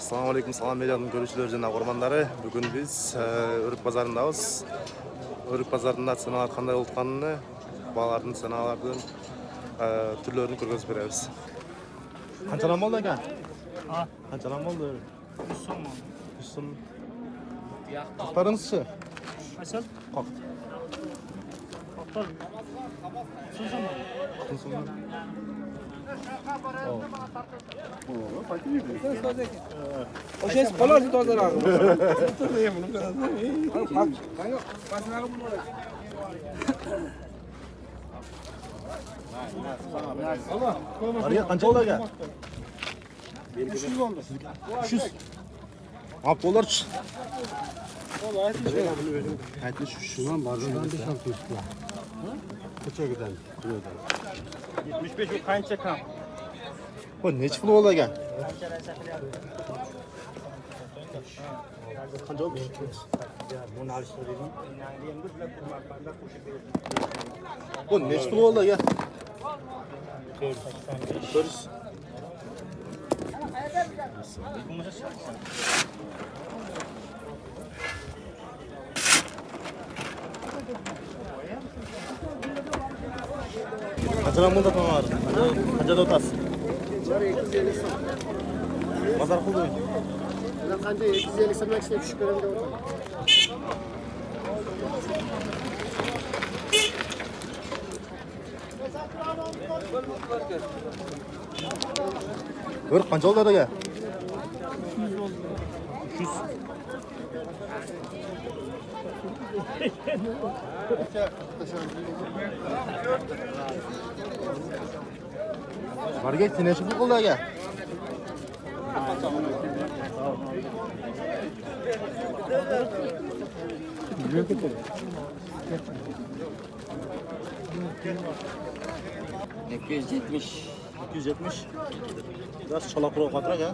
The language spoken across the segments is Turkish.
Assalomu alaykum, salom medianing ko'ruvchilar va o'rmonlari. Bugun biz O'rik bozorindamiz. O'rik bozorida sanalar qanday o'tganini, bolalarning sanalardan turlarini ko'rsatib beramiz. Qanchadan bo'ldi aka? Ha, Qanchadan bo'ldi? 100 so'm. 100 so'm. Qaqtaringiz-chi? Asal? Qaq. Qaqtar. 100 so'm. 100 so'm. O'shangiz qolarsiz tozalag'i. Ariga qancha bo'ldi aka? 300 bo'ldi. 300. Hop, bo'larchi. Aytdi shundan bazadan desam turibdi. Ko'chagidan, turyodan. 75 u qancha kam? Bu necha pul bo'ldi aka? Qancha bo'ldi? Buni alishtirdim. Bu necha pul bo'ldi aka? 400. Qanchadan bo'ldi tomar? Qanchada o'tasiz? 250 so'm. Bozor qildi. Ular qancha 250 so'mdan ishlab tushib ko'ramda o'tadi. Bir qancha oldi aka? 300. Barga necha pul qildi aka? $270. Biraz çola kuru kadar ya.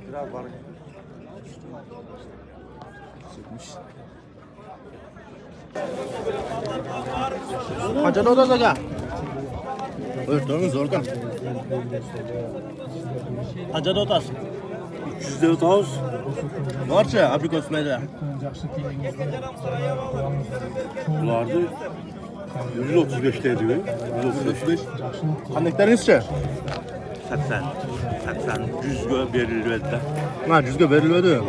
Biraz var. 70. Kaça da olacak ya? Evet, doğru zor kan. Kaça da otas? 300 de otas. Varça aprikos meyde. Bulardı 135 ediyor. 135. Kandekleriniz-chi? 80 100'e verildi. Ha, 100'e verilmedi.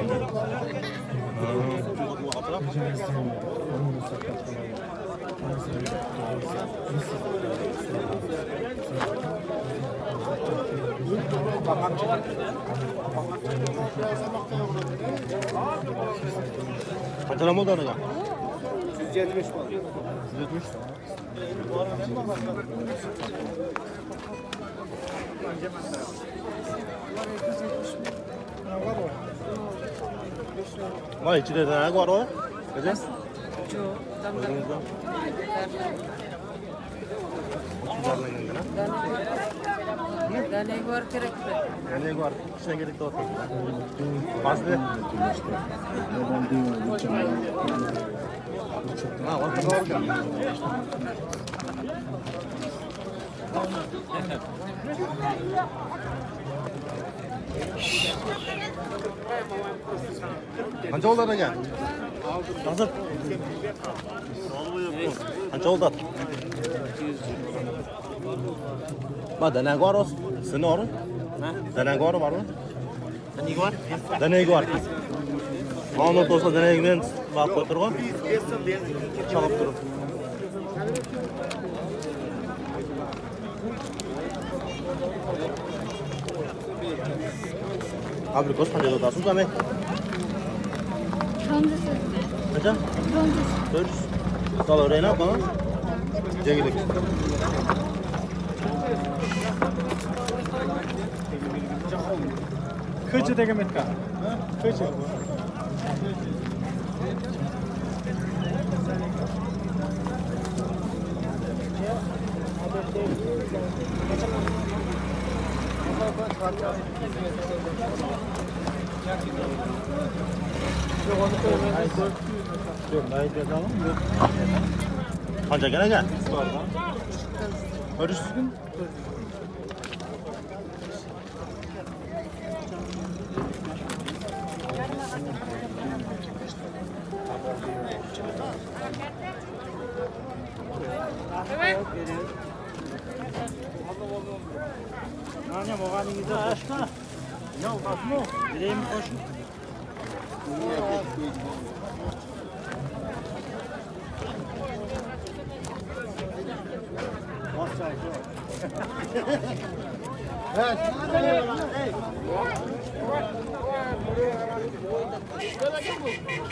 Kaçadan oldu ona? 170 bo'ldi. 170. Vay, içinde de ne var o? Kaça? Yok, damdan. Dane var kerekti. Ne var? İçine gerek de otur. Bazı. Ha, var kadar var ya. Qancha oldu aka? Hazır. Qancha oldu? Bak dana var o. Seni var mı? Dana var mı? Dana var. Dana var. Onu to'sa danagidan vaqt qo'yib turgan. Chalib turib. Abrikos qancha o'tasiz ame? Qancha? 400. Salaverayna bana. Jegilik. Ko'chadagi metka. Ko'cha. Qancha ekan aka? 400. Direğimi koş.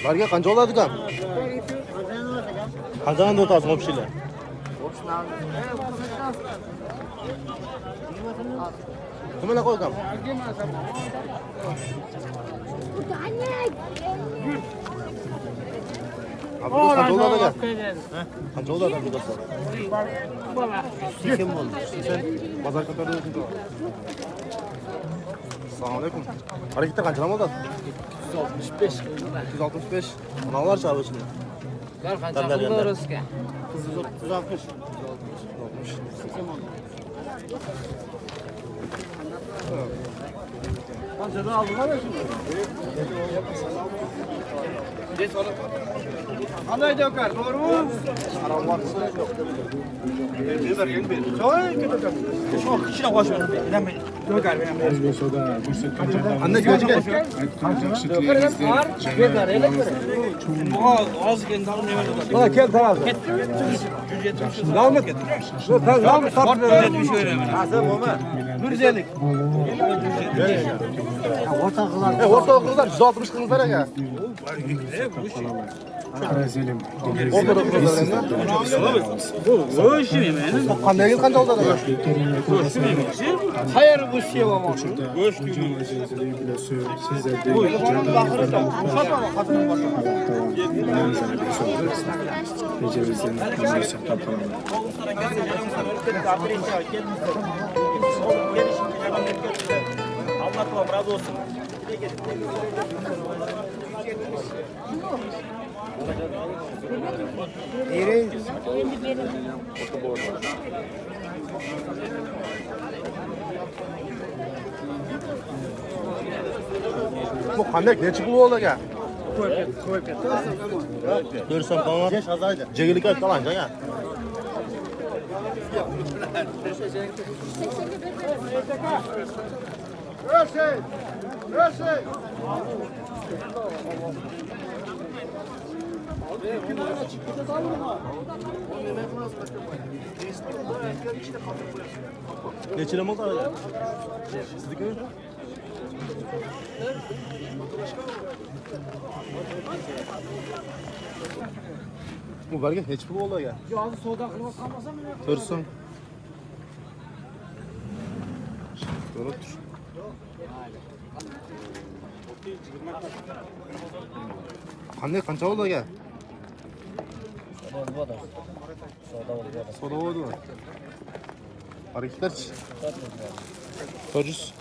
Barga qancha oladi kan? Qanchani o'tasiz общийlar? Kimlar qo'ygan? Abdus qancha oladi kan? Qancha oladi Abdus? Kim bo'ldi? Bozor ko'tarib Assalomu alaykum. Hareketda qanchadan oladi? 165. 265. Manalar chava ichida. Qancha pul o'rasga? 160. Qanchadan aldinglar şimdi? Qanday dokar, to'g'rimi? Harom vaqtisi yo'q. Şu kişine koş ver. Nima? Dokar benim. Anne ko'chga. Az kendi alın ne var? Kel tamam. Dalma ket. Dalma sat ver. Bir şey öyle. Ha sen olma. 150. Orta kızlar 160 kızlar ya. Orta kızlar ne? Bu işi mi benim? Qanday qancha oladi? Hayır bu şey var ama. Göç gibi. Bu bakırsa. Uşatma bak kadının başına. Allah razı olsun. Bu qanday necha pul bo'ldi aka? Ko'rsam qolma. Jegilik aytgan aka. Neçile mi oldu aka? Sizdeki mi? Bu belge hiç pul oldu ya. Yo'q, savdo qilib qolmasam men. Ko'rsam. Ko'rib tur. Qanday qancha oldi aka? Soda oldu. Hareketler. 400.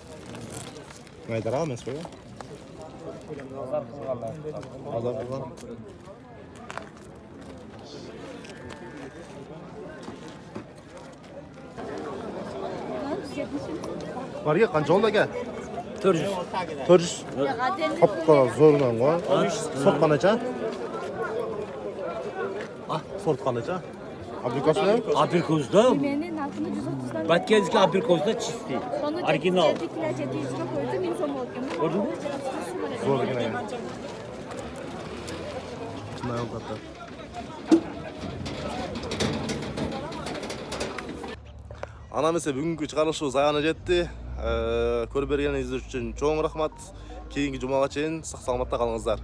Maydır abi mes böyle. Azar kılgan. Var ya qancha oldi aka? 400. 400. Qapqa zo'rman va. Sotqanacha? Ah, sotqanacha? Abrikoslar? Aprikosda, Meni narxini 130 dan. Batkenski aprikosda chisti. Original. 700 ga qo'ydi, men so'm oldim. Ko'rdingmi? Zo'rgina ya. Shunday katta. Anam esa bugungi chiqarishimiz ayoni jetdi. Ko'rib berganingiz uchun cho'ng rahmat. Keyingi jumaga sog' salomatda qolingizlar.